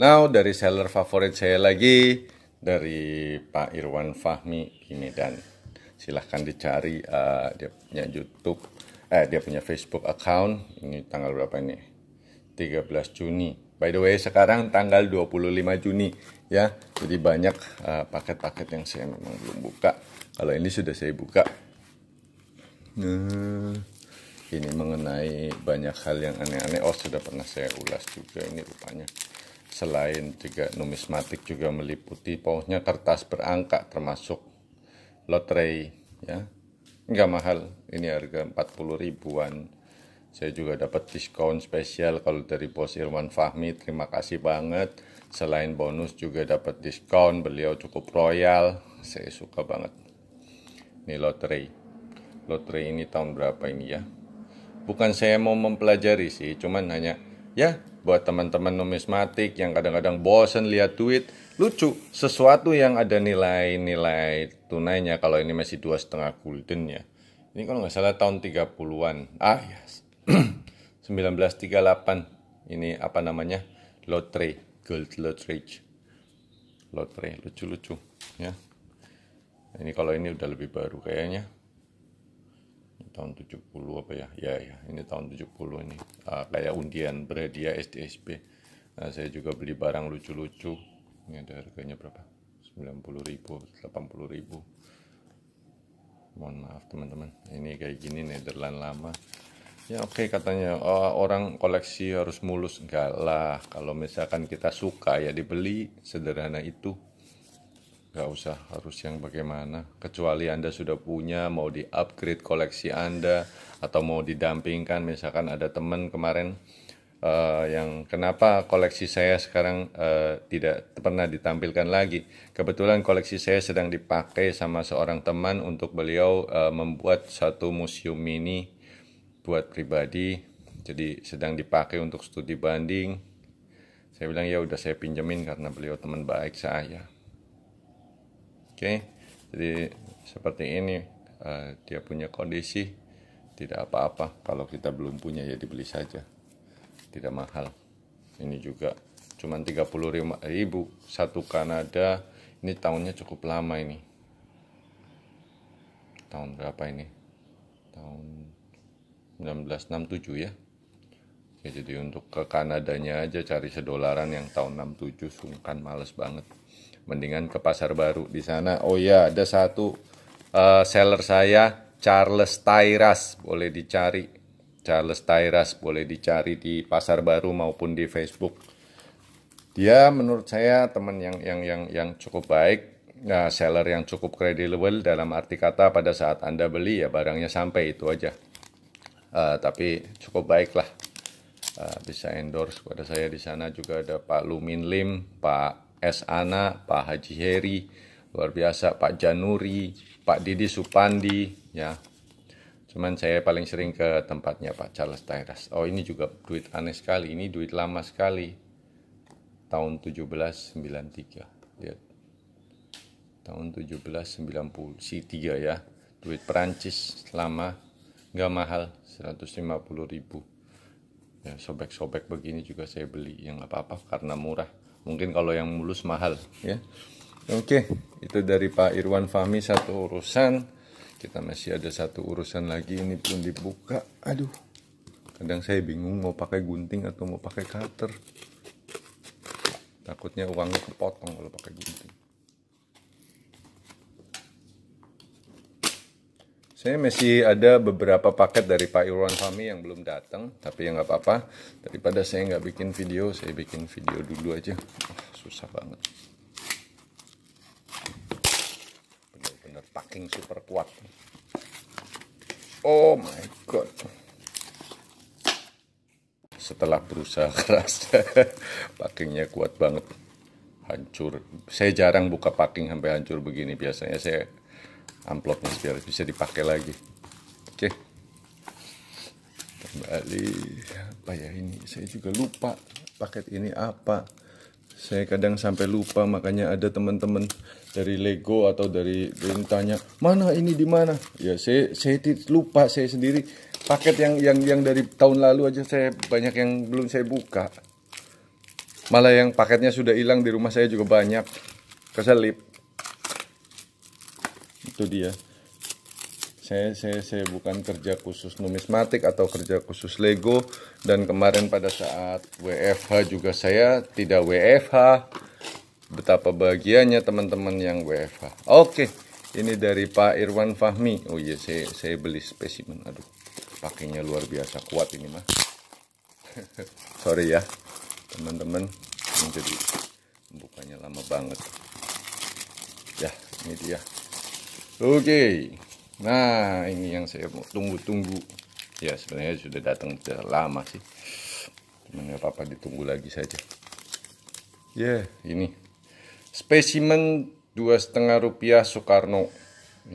Now dari seller favorit saya lagi, dari Pak Irwan Fahmi di Medan. Silahkan dicari dia punya YouTube, dia punya Facebook account. Ini tanggal berapa ini? 13 Juni. By the way, sekarang tanggal 25 Juni ya. Jadi banyak paket-paket yang saya memang belum buka. Kalau ini sudah saya buka. Ini mengenai banyak hal yang aneh-aneh. Oh, sudah pernah saya ulas juga ini rupanya. Selain juga numismatik juga meliputi pokoknya kertas berangka termasuk lotre ya. Enggak mahal, ini harga 40 ribuan. Saya juga dapat diskon spesial kalau dari Bos Irwan Fahmi, terima kasih banget. Selain bonus juga dapat diskon, beliau cukup royal, saya suka banget. Ini lotre ini tahun berapa ini ya? Bukan saya mau mempelajari sih, cuman hanya ya buat teman-teman numismatik yang kadang-kadang bosen lihat duit, lucu sesuatu yang ada nilai-nilai tunainya. Kalau ini masih 2,5 gulden ya, ini kalau nggak salah tahun 30-an yes. 1938 ini apa namanya, lotre, gold lotre, lucu-lucu ya. Ini kalau ini udah lebih baru kayaknya, tahun 70 apa ya? Ya, ini tahun 70 ini. Kayak undian berhadiah SDSB. Saya juga beli barang lucu-lucu. Ini ada harganya berapa? 90 ribu, 80 ribu. Mohon maaf teman-teman. Ini kayak gini Nederland lama. Ya oke, katanya orang koleksi harus mulus. Enggak lah, kalau misalkan kita suka ya dibeli, sederhana itu. Gak usah harus yang bagaimana, kecuali Anda sudah punya, mau di-upgrade koleksi Anda, atau mau didampingkan. Misalkan ada teman kemarin yang kenapa koleksi saya sekarang tidak pernah ditampilkan lagi. Kebetulan koleksi saya sedang dipakai sama seorang teman untuk beliau membuat satu museum mini buat pribadi. Jadi sedang dipakai untuk studi banding. Saya bilang ya udah saya pinjemin karena beliau teman baik saya. Oke, jadi seperti ini dia punya kondisi, tidak apa-apa. Kalau kita belum punya ya dibeli saja, tidak mahal. Ini juga cuma 35 ribu satu Kanada. Ini tahunnya cukup lama ini. Tahun berapa ini? Tahun 1967 ya. Ya, jadi untuk ke Kanadanya aja cari $1 yang tahun 67 sungkan, males banget. Mendingan ke Pasar Baru di sana. Oh ya, ada satu seller saya, Charles Tairas, boleh dicari. Charles Tairas boleh dicari di Pasar Baru maupun di Facebook. Dia menurut saya teman yang cukup baik. Nah, seller yang cukup kredibel dalam arti kata pada saat Anda beli ya barangnya sampai itu aja. Tapi cukup baik lah. Bisa endorse pada saya. Di sana juga ada Pak Lumin Lim, Pak S. Ana, Pak Haji Heri, luar biasa, Pak Januri, Pak Didi Supandi, ya. Cuman saya paling sering ke tempatnya Pak Charles Tairas. Oh, ini juga duit aneh sekali, ini duit lama sekali. Tahun 1793, lihat. Tahun 1793 ya, duit Perancis lama, nggak mahal, 150 ribu. Ya, sobek-sobek begini juga saya beli, yang nggak apa-apa karena murah. Mungkin kalau yang mulus mahal ya. Oke, itu dari Pak Irwan Fahmi satu urusan. Kita masih ada satu urusan lagi, ini belum dibuka. Aduh, kadang saya bingung mau pakai gunting atau mau pakai cutter. Takutnya uangnya kepotong kalau pakai gunting. Saya masih ada beberapa paket dari Pak Irwan Fahmi yang belum datang, tapi ya nggak apa-apa. Daripada saya nggak bikin video, saya bikin video dulu aja. Susah banget. Bener-bener packing super kuat. Oh my god. Setelah berusaha keras, packingnya kuat banget. Hancur. Saya jarang buka packing sampai hancur begini. Biasanya saya amplopnya biar bisa dipakai lagi. Oke, kembali apa ya ini, saya juga lupa paket ini apa. Saya kadang sampai lupa, makanya ada teman-teman dari Lego atau dari tanya mana ini di mana ya. Saya lupa saya sendiri. Paket yang dari tahun lalu aja saya banyak yang belum saya buka. Malah yang paketnya sudah hilang di rumah saya juga banyak. Keselip. Itu dia. Saya bukan kerja khusus numismatik atau kerja khusus Lego, dan kemarin pada saat WFH juga saya tidak WFH. Betapa bahagianya teman-teman yang WFH. Oke, ini dari Pak Irwan Fahmi. Oh iya, saya beli spesimen. Aduh, pakainya luar biasa kuat ini mah. Sorry ya teman-teman, jadi bukanya lama banget. Ya, ini dia. Oke. Nah, ini yang saya mau tunggu-tunggu. Ya, sebenarnya sudah datang sudah lama sih. Cuman nggak apa-apa, ditunggu lagi saja. Ya, ini spesimen Rp2,5 Soekarno.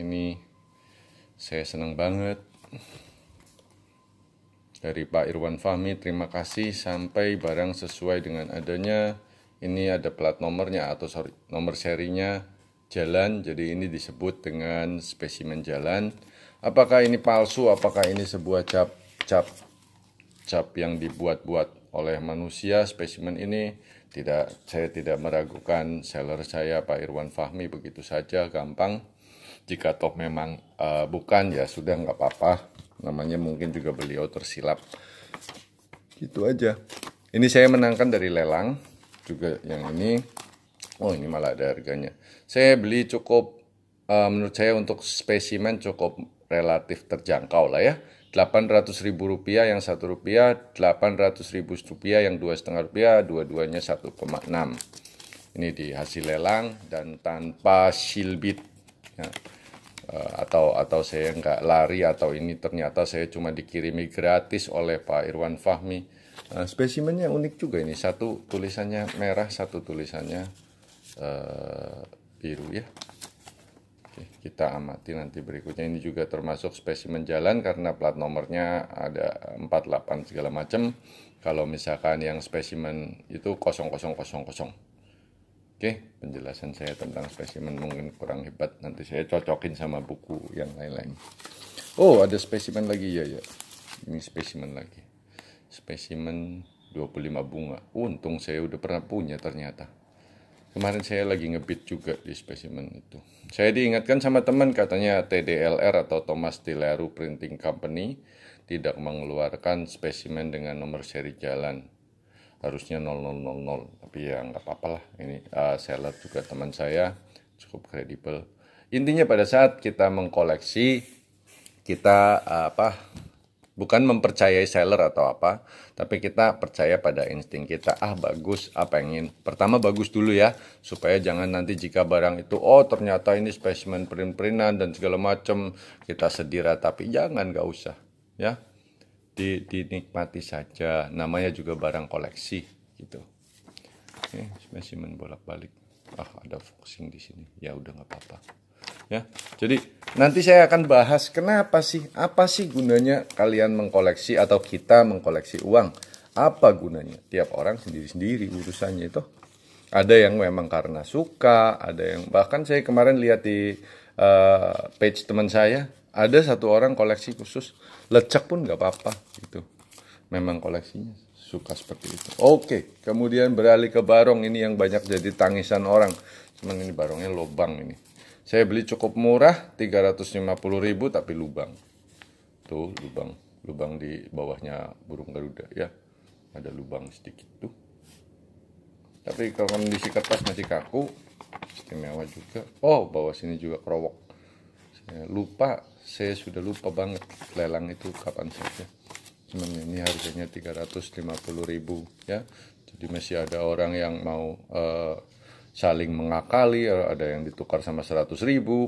Ini saya senang banget. Dari Pak Irwan Fahmi, terima kasih. Sampai barang sesuai dengan adanya. Ini ada plat nomornya atau nomor serinya. Jalan, jadi ini disebut dengan spesimen jalan. Apakah ini palsu? Apakah ini sebuah cap yang dibuat-buat oleh manusia? Spesimen ini saya tidak meragukan seller saya Pak Irwan Fahmi begitu saja gampang. Jika toh memang bukan, ya sudah nggak apa-apa. Namanya mungkin juga beliau tersilap. Gitu aja. Ini saya menangkan dari lelang juga yang ini. Oh, ini malah ada harganya. Saya beli cukup, menurut saya untuk spesimen cukup relatif terjangkau lah ya. Rp800.000 yang Rp1, Rp800.000 yang Rp2,5, dua-duanya 1,6. Ini di hasil lelang dan tanpa shieldbit. Ya. Atau saya nggak lari, atau ini ternyata saya cuma dikirimi gratis oleh Pak Irwan Fahmi. Spesimennya unik juga ini. Satu tulisannya merah, satu tulisannya biru ya. Oke, kita amati nanti berikutnya. Ini juga termasuk spesimen jalan karena plat nomornya ada 48 segala macam. Kalau misalkan yang spesimen itu 0000. Oke, penjelasan saya tentang spesimen mungkin kurang hebat. Nanti saya cocokin sama buku yang lain-lain. Oh, ada spesimen lagi ya. Ini spesimen lagi. Spesimen 25 bunga. Untung saya udah pernah punya ternyata. Kemarin saya lagi ngebit juga di spesimen itu. Saya diingatkan sama teman, katanya TDLR atau Thomas Dileru Printing Company tidak mengeluarkan spesimen dengan nomor seri jalan. Harusnya 0000. Tapi ya nggak apa-apa lah. Ini seller juga teman saya, cukup kredibel. Intinya pada saat kita mengkoleksi, kita bukan mempercayai seller atau apa, tapi kita percaya pada insting kita. Bagus, pengen. Pertama bagus dulu ya, supaya jangan nanti jika barang itu, ternyata ini spesimen print-printan dan segala macam, kita sedih. Tapi jangan, nggak usah. Ya, dinikmati saja. Namanya juga barang koleksi, gitu. Spesimen bolak-balik. Ada foxing di sini. Ya udah nggak apa-apa. Ya, jadi nanti saya akan bahas apa sih gunanya kalian mengkoleksi atau kita mengkoleksi uang. Apa gunanya? Tiap orang sendiri-sendiri urusannya itu. Ada yang memang karena suka, ada yang bahkan saya kemarin lihat di page teman saya, ada satu orang koleksi khusus, lecek pun nggak apa-apa gitu. Memang koleksinya suka seperti itu. Oke, kemudian beralih ke barong. Ini yang banyak jadi tangisan orang. Cuman ini barongnya lubang ini. Saya beli cukup murah, Rp350.000 tapi lubang. Tuh, lubang di bawahnya burung Garuda ya. Ada lubang sedikit tuh. Tapi kalau kondisi kertas masih kaku, istimewa juga. Bawah sini juga kerowok. Saya sudah lupa banget lelang itu kapan saja. Cuman ini harganya Rp350.000 ya. Jadi masih ada orang yang mau saling mengakali, ada yang ditukar sama 100.000,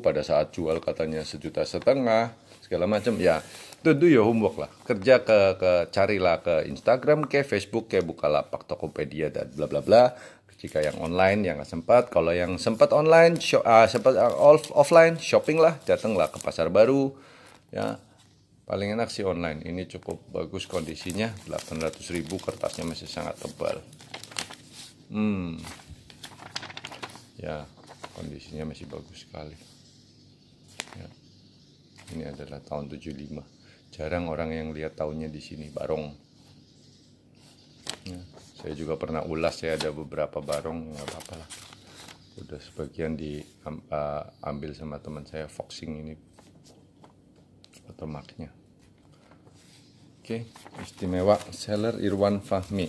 pada saat jual katanya 1,5 juta, segala macam. Ya, itu do your homework lah. Kerja carilah ke Instagram, ke Facebook, ke Bukalapak, Tokopedia dan bla bla bla. Jika yang online yang nggak sempat, kalau yang sempat online, sempat offline, shopping lah, datanglah ke Pasar Baru. Ya, paling enak sih online. Ini cukup bagus kondisinya, 800.000, kertasnya masih sangat tebal. Ya, kondisinya masih bagus sekali. Ya. Ini adalah tahun 75. Jarang orang yang lihat tahunnya di sini, barong. Ya, Saya juga pernah ulas, saya ada beberapa barong, nggak apa-apa lah. Udah sebagian diambil sama teman saya, Foxing ini watermarknya. Oke, istimewa seller Irwan Fahmi.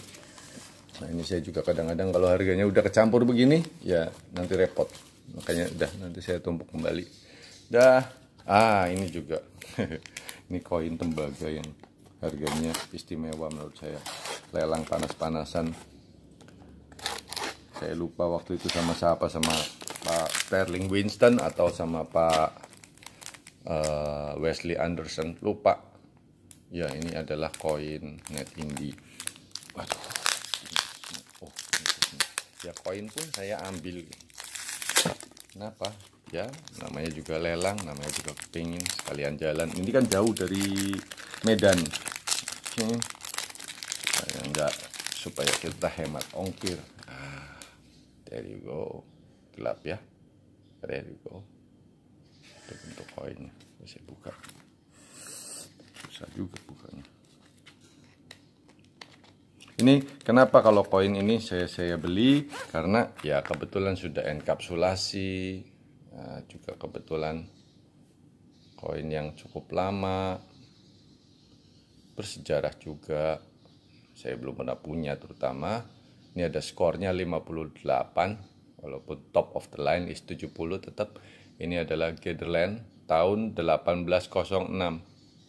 Nah ini saya juga kadang-kadang kalau harganya udah kecampur begini, ya nanti repot. Makanya udah nanti saya tumpuk kembali. Ini juga. Ini koin tembaga yang harganya istimewa menurut saya. Lelang panas-panasan. Saya lupa waktu itu sama siapa, sama Pak Sterling Winston atau sama Pak Wesley Anderson, lupa. Ya ini adalah koin Net Indie. Waduh. Oh, ya koin pun saya ambil. Kenapa? Ya namanya juga lelang, namanya juga kepingin sekalian jalan. Ini kan jauh dari Medan. Supaya kita hemat ongkir. There you go. Gelap ya. There you go. Itu bentuk koinnya. Saya buka. Susah juga bukanya. Ini kenapa kalau koin ini saya beli, karena ya kebetulan sudah enkapsulasi, juga kebetulan koin yang cukup lama, bersejarah juga. Saya belum pernah punya, terutama ini ada skornya 58, walaupun top of the line is 70, tetap ini adalah Gatherland tahun 1806.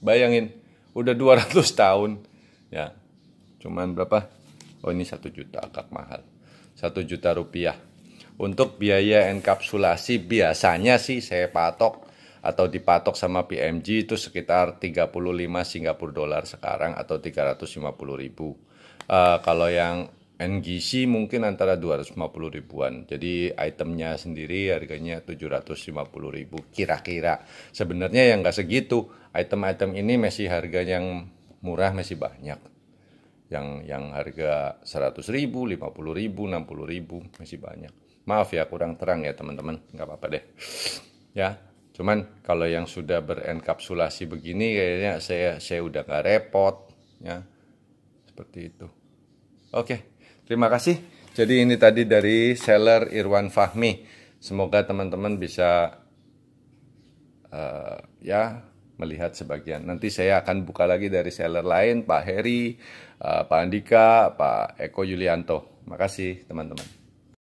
Bayangin, udah 200 tahun ya. Cuman berapa? Oh ini 1 juta, agak mahal. 1 juta rupiah. Untuk biaya enkapsulasi biasanya sih saya patok atau dipatok sama PMG itu sekitar 35 Singapura dolar sekarang atau 350 ribu. Kalau yang NGC mungkin antara 250 ribuan. Jadi itemnya sendiri harganya 750 ribu kira-kira. Sebenarnya yang nggak segitu. Item-item ini masih harga yang murah masih banyak. Yang harga 100 ribu, 50 ribu, 60 ribu masih banyak. Maaf ya kurang terang ya teman-teman, nggak apa-apa deh. Ya, cuman kalau yang sudah berenkapsulasi begini kayaknya saya udah nggak repot ya. Seperti itu. Oke, terima kasih. Jadi ini tadi dari seller Irwan Fahmi. Semoga teman-teman bisa melihat sebagian. Nanti saya akan buka lagi dari seller lain, Pak Heri, Pak Andika, Pak Eko Yulianto. Makasih teman-teman.